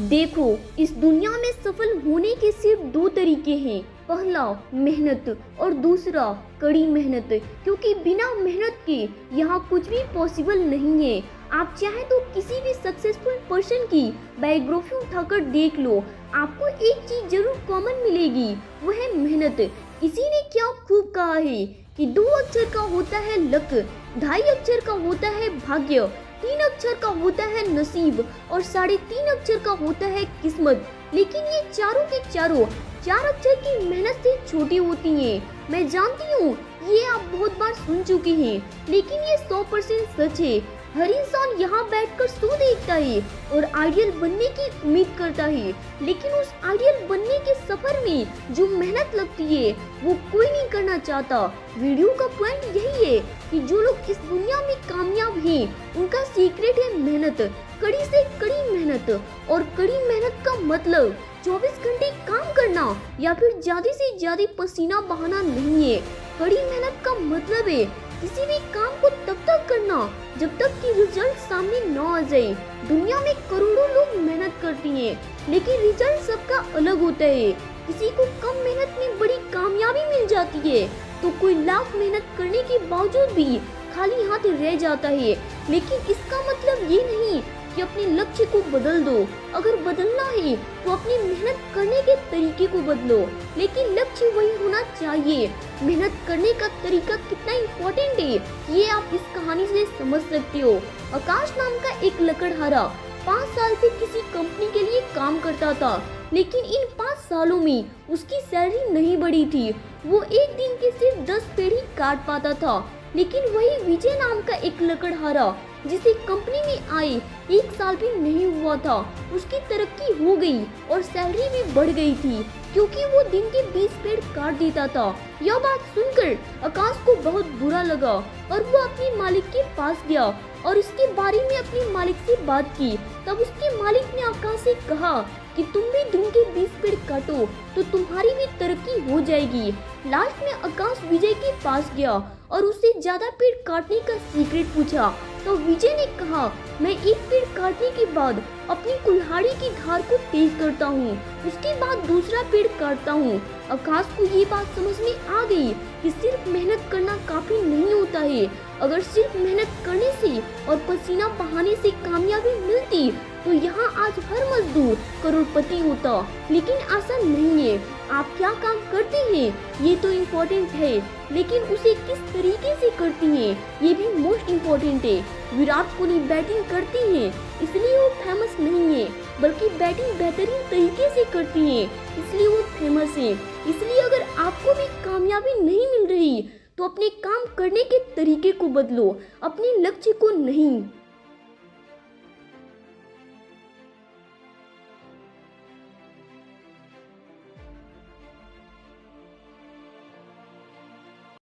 देखो, इस दुनिया में सफल होने के सिर्फ दो तरीके हैं। पहला मेहनत और दूसरा कड़ी मेहनत, क्योंकि बिना मेहनत के यहाँ कुछ भी पॉसिबल नहीं है। आप चाहे तो किसी भी सक्सेसफुल पर्सन की बायोग्राफी उठाकर देख लो, आपको एक चीज जरूर कॉमन मिलेगी, वो है मेहनत। किसी ने क्या खूब कहा है कि 2 अक्षर का होता है लक, 2.5 अक्षर का होता है भाग्य, 3 अक्षर का होता है नसीब और 3.5 अक्षर का होता है किस्मत। लेकिन ये चारों के चारों 4 अक्षर की मेहनत से छोटी होती हैं। मैं जानती हूँ ये आप बहुत बार सुन चुके हैं, लेकिन ये 100% सच है। हर इंसान यहाँ बैठकर शो देखता है और आइडियल बनने की उम्मीद करता है, लेकिन उस आइडियल बनने के सफर में जो मेहनत लगती है वो कोई नहीं करना चाहता। वीडियो का पॉइंट यही है कि जो लोग इस दुनिया में कामयाब हैं, उनका सीक्रेट है मेहनत, कड़ी से कड़ी मेहनत। और कड़ी मेहनत का मतलब 24 घंटे काम करना या फिर ज्यादा से ज्यादा पसीना बहाना नहीं है। कड़ी मेहनत का मतलब है किसी भी काम को तब तक करना जब तक कि रिजल्ट सामने न आ जाए। दुनिया में करोड़ों लोग मेहनत करती हैं, लेकिन रिजल्ट सबका अलग होता है। किसी को कम मेहनत में बड़ी कामयाबी मिल जाती है, तो कोई लाख मेहनत करने के बावजूद भी खाली हाथ रह जाता है। लेकिन इसका मतलब ये नहीं कि अपने लक्ष्य को बदल दो। अगर बदलना है तो अपनी मेहनत करने के तरीके को बदलो, लेकिन लक्ष्य वही होना चाहिए। मेहनत करने का तरीका कितना इम्पोर्टेंट है ये आप इस कहानी से समझ सकते हो। आकाश नाम का एक लकड़हारा 5 साल से किसी कंपनी के लिए काम करता था, लेकिन इन 5 सालों में उसकी सैलरी नहीं बढ़ी थी। वो एक दिन के सिर्फ 10 पेड़ ही काट पाता था। लेकिन वही विजय नाम का एक लकड़हारा, जिसे कंपनी में आए 1 साल भी नहीं हुआ था, उसकी तरक्की हो गई और सैलरी भी बढ़ गई थी, क्योंकि वो दिन के 20 पेड़ काट देता था। यह बात सुनकर आकाश को बहुत बुरा लगा और वो अपने मालिक के पास गया और इसके बारे में अपने मालिक से बात की। तब उसके मालिक ने आकाश से कहा कि तुम भी दिन के 20 पेड़ काटो तो तुम्हारी भी तरक्की हो जाएगी। लास्ट में आकाश विजय के पास गया और उससे ज्यादा पेड़ काटने का सीक्रेट पूछा। तो विजय ने कहा, मैं एक पेड़ काटने के बाद अपनी कुल्हाड़ी की धार को तेज करता हूँ, उसके बाद दूसरा पेड़ काटता हूँ। आकाश को ये बात समझ में आ गई कि सिर्फ मेहनत करना काफी नहीं होता है। अगर सिर्फ मेहनत करने से और पसीना बहाने से कामयाबी मिलती तो यहाँ आज हर मजदूर करोड़पति होता, लेकिन आसान नहीं है। आप क्या काम करते हैं ये तो इम्पोर्टेंट है, लेकिन उसे किस तरीके से करती हैं ये भी मोस्ट इम्पोर्टेंट है। विराट कोहली बैटिंग करती हैं इसलिए वो फेमस नहीं है, बल्कि बैटिंग बेहतरीन तरीके से करती हैं इसलिए वो फेमस है। इसलिए अगर आपको भी कामयाबी नहीं मिल रही तो अपने काम करने के तरीके को बदलो, अपने लक्ष्य को नहीं।